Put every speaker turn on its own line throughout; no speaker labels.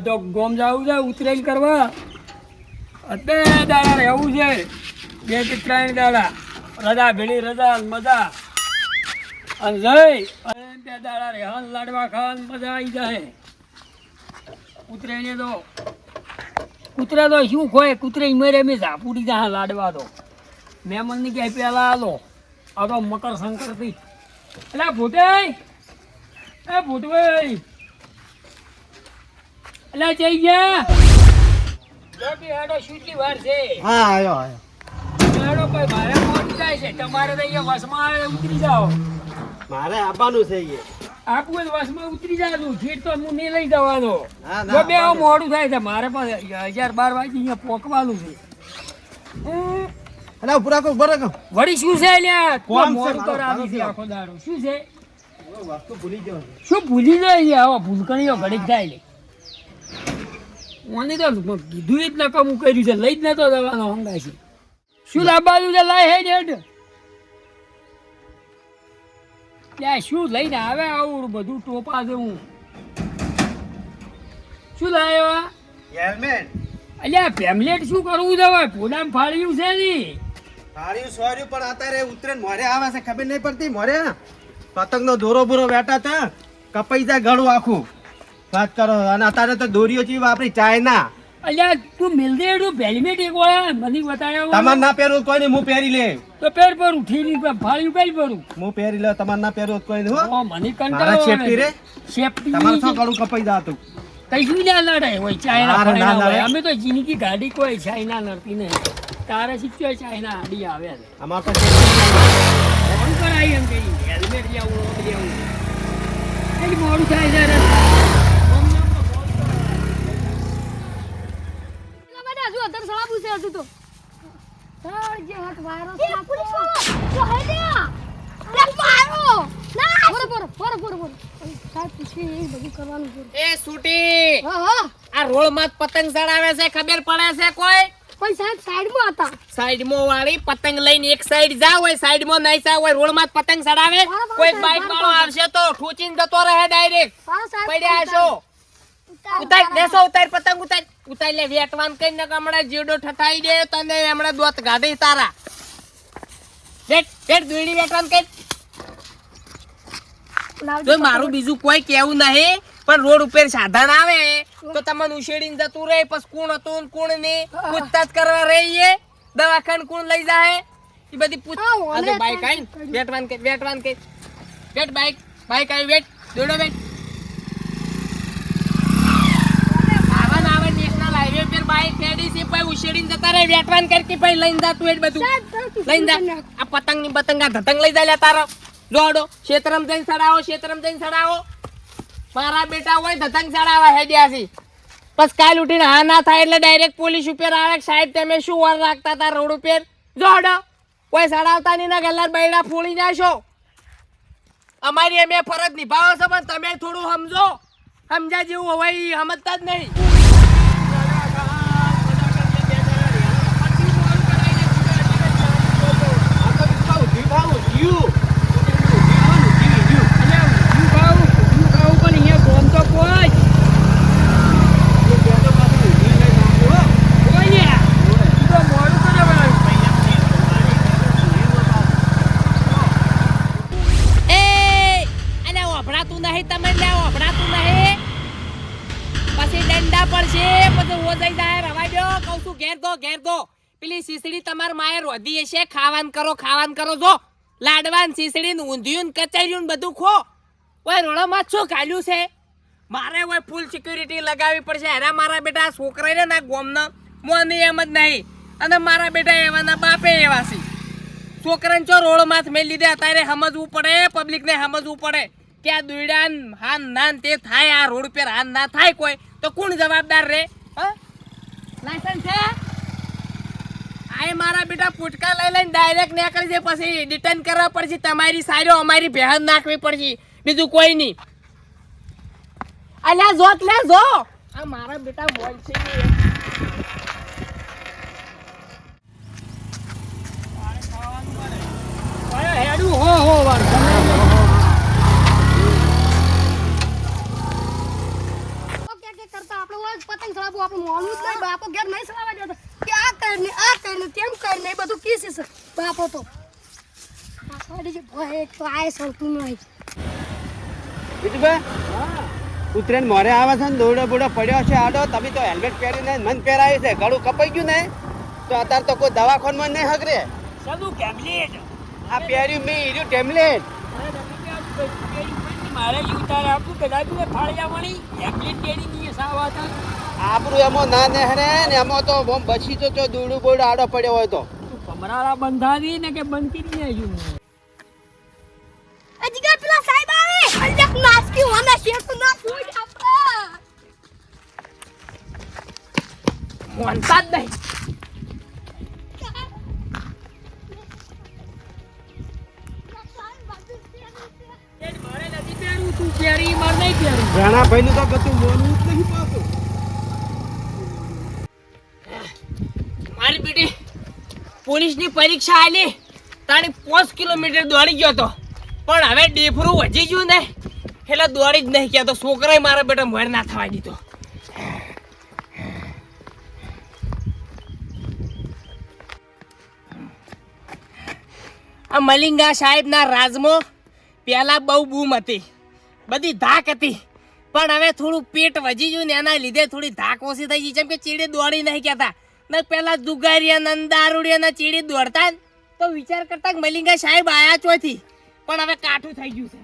તો ગોમ જવું છે ઉતરેલ કરવા. અત્યારે દાડા રહેવું છે 2 કે 3 દાડા રજા ભેળી રજા મજા અને જઈ અને 2 દાડા રહેવાન લાડવા ખાવાની મજા આવી જાય. કૂતરાને તો કૂતરા તો શું ખોય કૂતરા મરે મેં ઝાપુડી જા લાડવા તો મહેમાનની ક્યાંય પેલા આલો આ તો મકર સંક્રાંતિ. એટલે ભૂટાઈ એ ભૂટભાઈ એટલે જઈ ગયા હેડો શૂટલી વાર છે.
હા આયો આયો
હેડો ભાઈ મારે પહોંચી જાય છે તમારે તો અહીંયા વસમાં આવે ઉતરી જાઓ.
મારે આવવાનું છે એ
આપું વસમાં ઉતરી જાતું ફીર તો હું નહીં લઈ જવાનો.
ના, ના,
જો બે મોડું થાય છે મારે પણ 11-12 વાગે અહીંયા પહોંચવાનું છે.
અલા પૂરા કો બરે કો
વળી શું છે લ્યા
કોણ છે?
મોડું
મારો
કરાવી છે
ભાણો
આખો દાડો શું છે
વસ્તુ ભૂલી ગયો
શું ભૂલી જાય છે આવા ભૂલકણીઓ ઘડીક થાય લે. મને તો કીધું જ નકામું કર્યું છે લઈ જ નતો જવાનો હંગાય છે. શું લાવવાનું છે લાય હે ડેડ ત્યાં શું લઈને આવે આવું બધું ટોપા જેવું શું લાવ્યો
હેલ્મેટ
અલ્યા પેમ્લેટ શું કરવું જવાય ફોડામ ફાળ્યું છે ની
તારી સોર્યું પણ અત્યારે ઉતરે મોરે આવે છે ખબર નહીં પડતી મોરે પતંગ નો દોરો બોરો વેટા હતા કપાઈ જાય ગળું આખું વાત કરો અને અત્યારે તો દોરીઓ ચી વાપરી ચાઇના.
અલ્યા તું મિલ દે એડું પેલ્મેટ એક વાળા મને બતાવ્યો
તમાર ના પહેરવું કોઈ નહીં હું પહેરી લે
તો પેર પર ઉઠીની ફાળ્યું કઈ ભરું
હું પહેરી લે તમાર ના પહેરવું કોઈ નહીં હો
ઓ મને
મારા
કંટાળો
સેફટી રે
સેફટી
તમારે શું ગળું કપાઈ જાતું
કઈ ના લડે હોય ચાઇના
ના, ના,
ફરેલા
ના,
હોય
ના.
અમે તો જિંદગી ગાડી કોઈ ચાઇના લડતી નહીં તારે શીખ્યો ચાઇના આડી આવે છે
અમાર તો safety
ફોન કરાવી એમ કહી હેલ્મેટ લેવું લેવું એટલે મોડું થાય છે રે
હજુ અત્યારે સળાબુ છે હજુ તો સર જે હટ વાયરસ નાખો જો હે દે લે મારો ના પોરો સાહેબ પૂછી એ બધું કરવાનું છે
એ સુટી
હા
આ રોડ માં પતંગ ચડાવે છે ખબર પડે છે કોઈ
પણ સાહેબ સાઈડમાં હતા
સાઈડ માં વાળી પતંગ લઈને એક સાઈડ જાવ હોય સાઈડ માં નહીં જાવ હોય રોડ માં પતંગ ચડાવે
બરાબર,
કોઈ
સાહેબ,
બાઈક વાળો
બરાબર.
આવશે તો ઠોચીને જતો રહે ડાયરેક્ટ
સારો સાહેબ
પડ્યા છો ઉતાર દેસો ઉતાર પતંગ ઉતાર લે વેટવાન કઈને હમણાં જીડો ઠઠાઈ દે તને હમણાં દોત ગાડી તારા વેટ દોડી વેટવાન કઈ જો મારું બીજું કોઈ કેવું નહીં પણ રોડ ઉપર સાધન આવે તો તમને ઉછેડીને જતું રહે પછી કોણ હતું ને કોણ નહીં પૂછતાછ કરવા રહીએ દવાખાને કોણ લઈ જાય એ બધી પૂછ
હા, ઓલે
આજે બાઈક આઈ વેટવાન કે વેટ બાઈક આવી વેટ દોડો વેટ આવે નેશનલ હાઈવે પર બાઈક ફેડી છે પછી ઉછેડીને જતા રહે વેટવાન કરતી પછી લઈને જાતું એ બધું લઈને જા આ પતંગની બતંગા ધતંગ લઈ જાય લે તારો જોડો ક્ષેત્રમ જઈને સડાવો મારા બેટા હોય ધતંગ ચડાવવા હેડ્યા છે બસ કાલ ઉઠીને હા ના થાય એટલે ડાયરેક્ટ પોલીસ ઉપર આવે સાહેબ તમે શું વાર રાખતા હતા રોડ ઉપર જોડો કોઈ સડાવતા નહીં ના ગલ્લાર બૈડા ફોડી જાશો અમારી અમે ફરજ નિભાવો છો પણ તમે થોડું સમજો સમજા જેવું હોય ઈ સમજતા જ નહીં ઘેર દો પેલી સીસડી તમાર માએ રોધી હશે ખાવાન કરો જો લાડવાન સીસડી ને ઊંધિયું ને કચરિયું ને બધું ખો ઓય રોડામાં શું કાલ્યું છે મારે ઓય ફૂલ સિક્યુરિટી લગાવવી પડશે હેરા મારા બેટા છોકરાને ના ગોમના મોની એમ જ નહીં અને મારા બેટા એવાના બાપે એવા છે છોકરાને ચો રોડમાં મેં લીધે અત્યારે સમજવું પડે પબ્લિકને સમજવું પડે કે આ દુઈડાન હાન નાન તે થાય આ રોડ પર હાન ના થાય કોઈ તો કોણ જવાબદાર રે હા લાયસન્સ છે આય મારા બેટા પુટકા લઈને ડાયરેક્ટ નીકળી જાય પછી ડિટેન કરવા પડશે તમારી સાઈડો અમારી ભેહન નાખવી પડશે બીજું કોઈ નહીં અલ્યા જોત લે જો આ મારા બેટા બોલ છે
હેડું હો વાર
કે કરતા આપણે રોજ પતંગ ચલાવવું આપણું મોનું જ નહીં બાપો ઘેર નહીં ચલાવવા દેતો કે આ કરીને તેમ કરીને એ બધું કીસી છે બાપો તો આ સાડી જે ભય તો આય સલતું નહીં
બીજુભાઈ ઉત્તરાયણ મોરે આવે છે ને દોડો બોડો પડ્યો છે આડો તમે તો હેલ્મેટ પહેરીને મન પહેરાયું છે ગળું કપાઈ ગયું ને તો અત્યારે તો કોઈ દવાખાનામાં નહીં હગરે
સદું કેમ્પલેટ
આ પહેર્યું મેં હીર્યું ટેમ્પલેટ
મારે ઉતાર આપું કદાચ ફાળિયા મળી કેમ્પલેટ પહેરી દઈએ સાવા હતા
આપણું એમાં ના નેહરે ને એમાં તો બમ બસી તો જો દોડું બોડો આડો પડ્યો હોય તો
કમરાળા બંધાવી ને કે બંધ કરી નહીં
અજગર પેલા સાહેબ આવે અંજક નાસકી હોના શેર તો ના છોડ આપડા
મોનતા જ નહીં
મારે નથી પહેરવું તું પહેરી મારે નહીં પહેરવું
ઘણા ભાઈનું તો બધું મોનું જ નહીં પાતું
મારી બેટી પોલીસની પરીક્ષા આલી તાણી 5 કિલોમીટર દોડી ગયો તો પણ હવે ડેફરું વધી ગયું ને એટલે દોડી જ નહીં ગયા તો છોકરાએ મારા બેટા મોર ના થવા દીધો આ મલિંગા સાહેબના રાજમાં પહેલા બહુ બૂમ હતી બધી ધાક હતી પણ હવે થોડું પેટ વધી ગયું ને એના લીધે થોડી ધાક ઓછી થઈ ગઈ જેમ કે ચીડી દોડી નહીં કહેતા ને પેલા દુગારિયા દારૂડિયા ચીડી દોડતા ને તો વિચાર કરતા કે મલિંગા સાહેબ આયા ચોથી પણ હવે કાઠું થઈ ગયું છે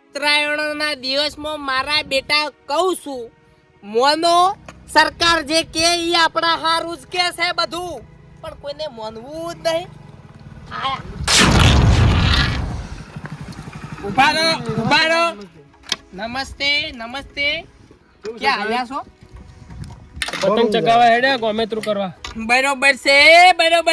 ઉત્તરાયણના દિવસમાં મારા બેટા કહું છું મોનો સરકાર જે કે ઈ આપણા હારું જ કે છે બધું પણ કોઈને માનવું જ નહીં આયા ઉભા રહો નમસ્તે નમસ્તે ક્યાં આવ્યા છો
પતંગ ચગાવવા હેડે ગોમેત્રુ કરવા
બરોબર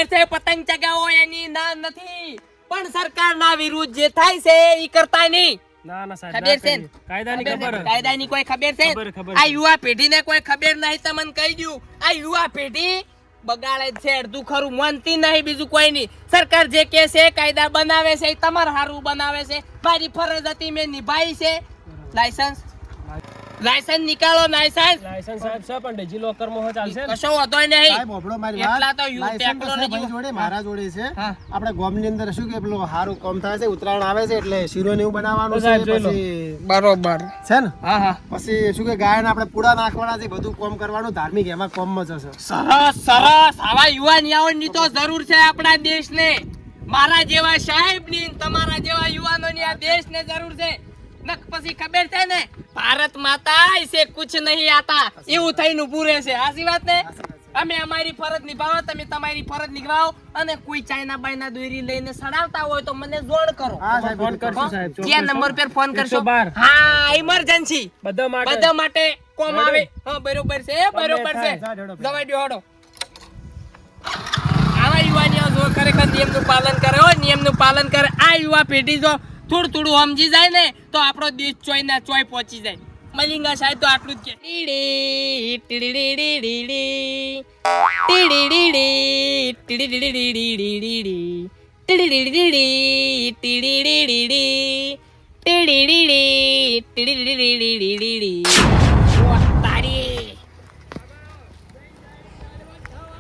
છે પતંગ ચગાવો એની ના નથી પણ સરકારના વિરુદ્ધ જે થાય છે ઈ કરતા નહીં
ના ના સાહેબ
ખબર છે
કાયદાની ખબર
કાયદાની કોઈ ખબર છે
ખબર.
આ યુવા પેઢીને કોઈ ખબર નહીં તમને કહી દઉં આ યુવા પેઢી બગાડે છે અડધું ખરું માનતી નહીં બીજું કોઈ નહીં સરકાર જે કે છે કાયદા બનાવે છે એ તમારે હારું બનાવે છે મારી ફરજ હતી મેં નિભાઈ છે લાયસન્સ નીકાળો લાયસન્સ
સાહેબ છે પણ ડિજિલોકર માં ચાલશે
કશો વાંધો નહીં
સાહેબ ઓભળો મારી વાત
એટલા તો યુ
લાયસન્સ
ટેકલો
તો
નહીં
ભાઈ જોડે મારા જોડે છે
હા.
આપણે ગામની અંદર શું કે પેલું સારું કામ થાય છે ઉત્તરાયણ આવે છે એટલે શીરો ને એવું બનાવવાનું
તો
છે
સાહેબ જોઈ લો.
પછી
બરોબર
છે ને
હા હા
પછી શું કે ગાયને આપણે પૂડા નાખવાના છે બધું કામ કરવાનું ધાર્મિક એમાં કામમાં જશે
સરસ આવા યુવાનીઓની તો જરૂર છે આપણા દેશને મારા જેવા સાહેબની તમારા જેવા યુવાનોની આ દેશને જરૂર છે નક પછી ખબર છે ને ભારત માતા ऐसे कुछ नहीं आता એવું થઈને ઊભું રહેશે આસી વાત ને અમે અમારી ફરજ નિભાવો તમે તમારી ફરજ નિભાવો અને કોઈ ચાઇના બાયના દોરી લઈને સડાવતા હોય તો મને જોડ કરો
હા સાહેબ
ફોન કરશું સાહેબ
જે નંબર પર ફોન કરશો
112.
હા ઇમરજન્સી
બધા
માટે કોમ આવે હા બરોબર છે
સાહેબ,
દવા દો હડો આવા યુવાનીઓ જો ખરેખર નિયમનું પાલન કરે હો નિયમનું પાલન કરે આ યુવા પેઢી જો થોડું સમજી જાય ને તો આપણો દેશ ચોય ના ચોય પહોંચી જાય મલિંગા સાહેબ તો આટલું જ કે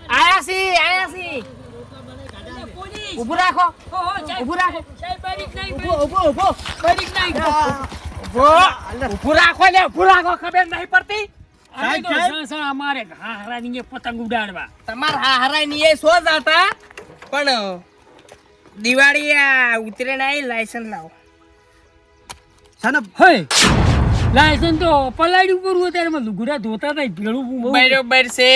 આયા સી ઉભું રાખો ઉભું રાખો ઉભું રાખો ખબર નહીં પડતી
અમારે હારાની પતંગ ઉડાડવા
તમારા હારાની એ સો જ હતા પણ દિવાળી આ ઉતરેણ આવી લાયસન્સ લાવો
સાને
હે લાયસન્સ તો પલાડ્યું પૂરું ત્યારે લુગડા ધોતા હતા ભેળું
બરોબર છે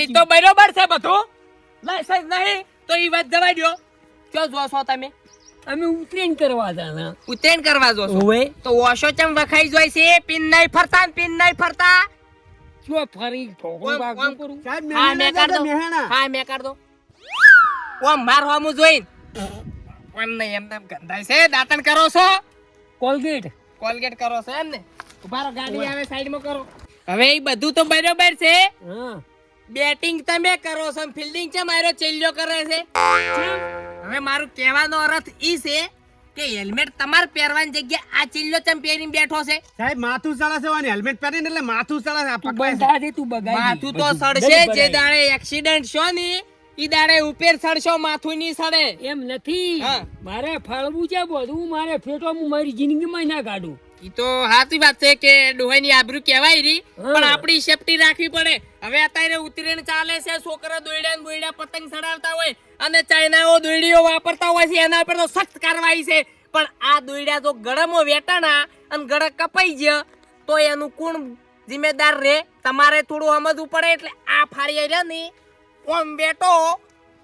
ઈ તો બરોબર છે બધું લાયસન્સ નહીં તો ઈ વાત જવા દો ક્યાં જો છો તમે
અમે ઉતરેણ કરવા હતા
ઉતરેણ કરવા જો છો
ઓવે
તો વોશો ચમ વખાઈ જોઈ છે પિન નહીં ફરતા
શું ફરી ઠોકરું વાગવું કરું
સાહેબ
હા મેં કર દો મેં કર દો ઓમ માર હોમું જોઈન ઓમ નહીં એમ ગંધાય છે દાંતણ કરો છો કોલગેટ કરો છો એમ ને ઉભા રહો ગાડી આવે સાઈડમાં કરો હવે એ બધું તો બરોબર છે
હા
બેટિંગ તમે કરો છો ફિલ્ડિંગ છે મારો ચેલ્યો કરે છે હવે મારું કહેવાનો અર્થ ઈ છે કે હેલ્મેટ તમારે પહેરવાની જગ્યાએ આ ચિલ્લો ચમ પહેરીને બેઠો છે?
સાહેબ માથું સળે છે અને હેલ્મેટ પહેરીને એટલે માથું સળે છે. આ
તું
પકડાય
બંધ
છે.
થા દે, તું બગાડી
માથું તો
બધું.
સડશે
બધું
જે
બગાડી.
દાડે એક્સિડન્ટ છો ને ઈ દાડે ઉપર સડશો, માથું નહીં સડે.
એમ નથી
હા.
મારે ફળવું છે બધું, મારે ફેટો હું મારી જિંદગીમાં ના કાઢું.
ઈ તો સાચી વાત છે કે ડોહાની આબરૂ કહેવાય રહી,
હા.
પણ આપણી સેફટી રાખવી પડે. હવે અત્યારે ઉતરેણ ચાલે છે, છોકરા દોયડા ને બોયડા પતંગ ચડાવતા હોય અને ચાઇનાઓ દોયડીઓ વાપરતા હોય છે, એના પર તો સખ્ત કાર્યવાહી છે. પણ આ દોયડા જો ગળામાં વેટાણા અને ગળા કપાઈ ગયા તો એનું કોણ જિમ્મેદાર રે? તમારે થોડું સમજવું પડે. એટલે આ ફાડી રહ્યા ને ઓમ બેટો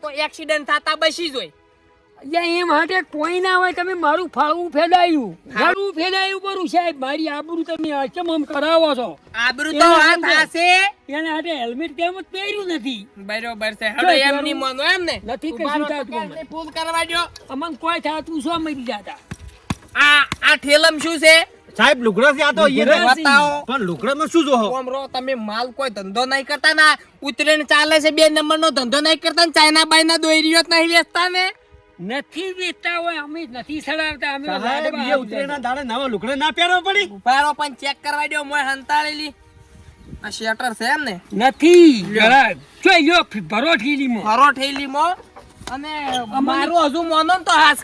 તો એક્સિડન્ટ થતા બસી જોય.
અહીંયા એમ હાટે કોઈ ના હોય, તમે મારું ફાળવું ફેલાયું, ફાળવું ફેલાયું બરું સાહેબ, મારી આબરૂ તમે કેમ આમ કરાવો છો?
આબરૂ તો આ થાશે.
એને હાટે હેલ્મેટ કેમ જ પહેર્યું નથી.
બરોબર છે. હવે એમ નહીં માનો એમ ને?
નથી કશું
ઉભા રહો,
થતું અમને.
પગારની ફૂલ કરવા દો.
અમને કોઈ થતું શું મરી જતા.
આ ઠેલમ શું છે?
સાહેબ લુગડો છે આ તો.
લુગડો
અહીંયા
છે.
બતાવો.
પણ લુગડામાં શું જોહો?
ઓમ રો, તમે માલ કોઈ ધંધો નહીં કરતા ના? ઉતરેણ ચાલે છે 2 નંબરનો ધંધો નહીં કરતા ને ચાઇના બાઈના દોયરીઓ જ નહીં વેચતા ને?
નથી વેચતા હોય, અમે નથી સડાવતા, અમે તો
સાહેબ
લાડવા
એ ઉતરેના દાડે નવા લુગડા ના પહેરવા પડી.
ઉભારો પણ ચેક કરવા દો. મોય હંતાળેલી આ શેટર છે એમ ને?
નથી ગળા જોઈ લ્યો ભરો ઠીલીમાં.
ફરો ઠેલીમાં. અને મારું હજુ મોનો ને તો હાસ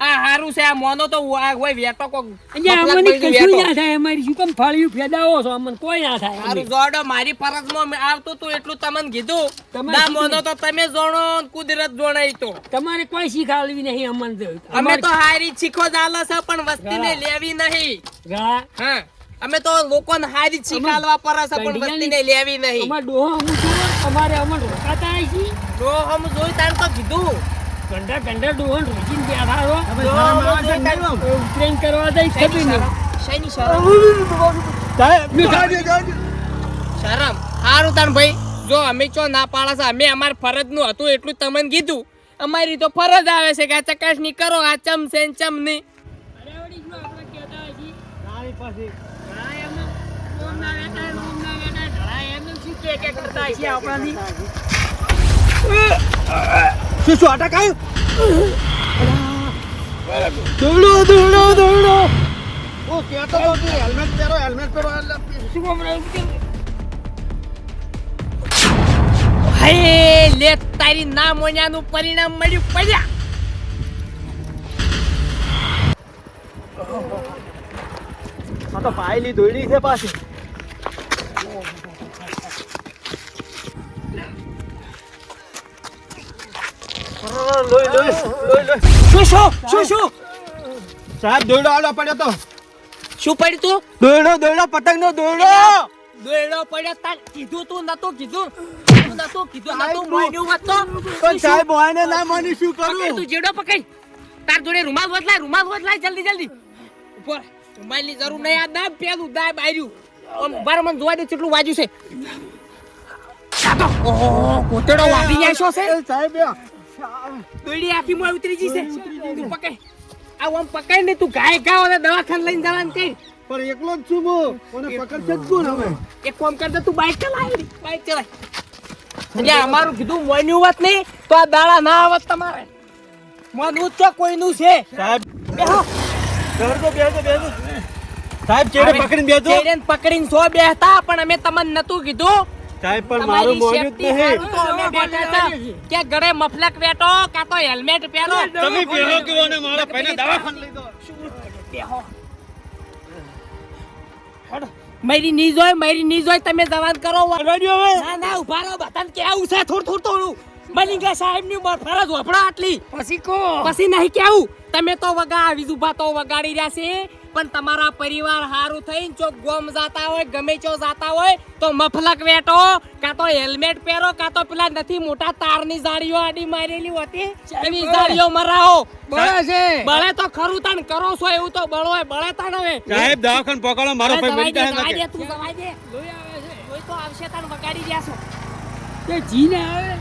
આ હારું છે. આ મોનો તો આ હોય વેટો કોક
અહીંયા
મફલક
અમને
બળી
કશું
વેટો.
ના થાય, અમારી શું કામ ફાળ્યું ફેદાવો છો? અમને કોઈ ના થાય.
હારું જોડો, મારી ફરજમાં આવતું તું એટલું તમને કીધું.
તમારે
ના
શું
મોનો તો તમે જોણો ને કુદરત જોણાય તો.
તમારે કોઈ શીખાડવી નહીં અમને તો.
અમે તો હારી શીખો ચાલે છે પણ વસ્તીને લેવી નહીં.
ગળા
હા, અમે તો લોકોને હારી શીખાડવા પર છે પણ વસ્તીને લેવી નહીં.
અમાર ડોહા હું છું, તમારે અમને રોકાતા આવી છી.
જો હમ જોઈ તાર તો કીધું.
ગંડા ગંડા ડોહા રોકીને બેઠા રહો.
તમે શરમ આવે છે કાંઈ?
ઉતરેન કરવા જાય ખબર નહીં.
શેની શરમ?
સાહેબ
શરમ હારું તાન ભાઈ. જો અમે ચો ના પાડા છે, અમે અમાર ફરજનું હતું એટલું તમને કીધું. અમારી તો ફરજ આવે છે કે આ ચકાસણી કરો, આ ચમ છે ને ચમ નહીં.
અરે વળી શું આપણે કહેતા હોય છીએ?
તારી પાસે
ગળા એમને રોમ ના વેટાય, રોમ ના વેટાય. ગળા એમને શું કે કરતા હોય છે આપણાથી?
શું અટક આવ્યું? દોડો દોડો દોડો. ઓ કેતો તો તું હેલ્મેટ પહેરો હેલ્મેટ પહેરો એટલે
શું હમણાં એવું કેમ?
હે લે તારી ના મોન્યાનું પરિણામ મળ્યું પડ્યા.
આ તો પાયલી દોડી છે પાછી. લોહી લોહી લોહી લોહી.
શું
સાહેબ દોડો આવડો પડ્યો તો.
શું પડ્યું તું?
દોડો દોડો પતંગ નો દોડો.
દોયડો પડ્યો તાર કીધું તું નતું કીધું. તું નતું કીધું નતું મોન્યું વાત તો.
પણ સાહેબ વાને ના માની શું
પકડ
કરું?
તું જેડો પકડ. તાર જોડે રૂમાલ વધલાય જલ્દી જલ્દી. ઉપર રૂમાલની જરૂર નહીં. આ દાબ પેલું દાબ આર્યું. આમ બાર મને જોવા દે કેટલું વાજ્યું છે. કાતો ઓહો કોતડો વાગી જાય છો છે.
સાહેબ
દોયડી આખી મોય ઉતરી જઈ છે. તું પકડ. આ આમ પકડ ને તું ગાય ગાવ અને દવાખાને લઈને જવાનું કઈ.
પણ એકલો જ છું હું. કોને પકડશે જ કોણ હવે?
એક કામ કરજે તું બાઈક ચલાય. બાઈક ચલાય. એટલે અમારું કીધું મોયનું વાત નહીં તો આ દાડા ના આવત તમારે. મનવું તો કોઈનું છે.
સાહેબ
બેહો.
બેસો. સાહેબ ચેડે પકડીને બેસો.
ચેડેન પકડીને સો બેહતા પણ અમે તમને નતું કીધું.
સાહેબ પણ
તમારી
મારું મોડ્યું જ
safety
નહીં.
હારું તો અમે બેઠા હતા કે ગળે મફલક વેટો કાં તો હેલ્મેટ પહેરો.
તમે બેહો કેવો ને મારા ભાઈને દવાખાને લઈ જાઓ.
બેહો. મારી ની જોઈ તમે જવાન કરો. ના ના ઉભા રહો બધાને કેવું છે થોડું. મલિંગા સાહેબની ફરજ વપડા આટલી.
પછી કો
પછી નહીં કેવું. તમે તો વીજ ઉભા તો વગાડી રહ્યા છે પણ તમારા પરિવાર હારું થઈને ચોક ગોમ જાતા હોય ગમે ચો જાતા હોય તો મફલક વેટો કાં તો હેલ્મેટ પહેરો કાં તો પેલા નથી મોટા તારની જાળીઓ આડી મારેલી હોતી એવી જાળીઓ મરાવો.
બળે છે.
બળે તો ખરું તાણ કરો છો એવું તો બળો હોય બળે તાણ હવે.
સાહેબ દવાખાને પકડો મારો ભાઈ મરી જાય
જવાય
નાખે.
દે તું જવાય દે.
લોહી આવે છે.
કોઈ તો આવશે તાણ વગાડી રહ્યા છો.
તે જીને આવે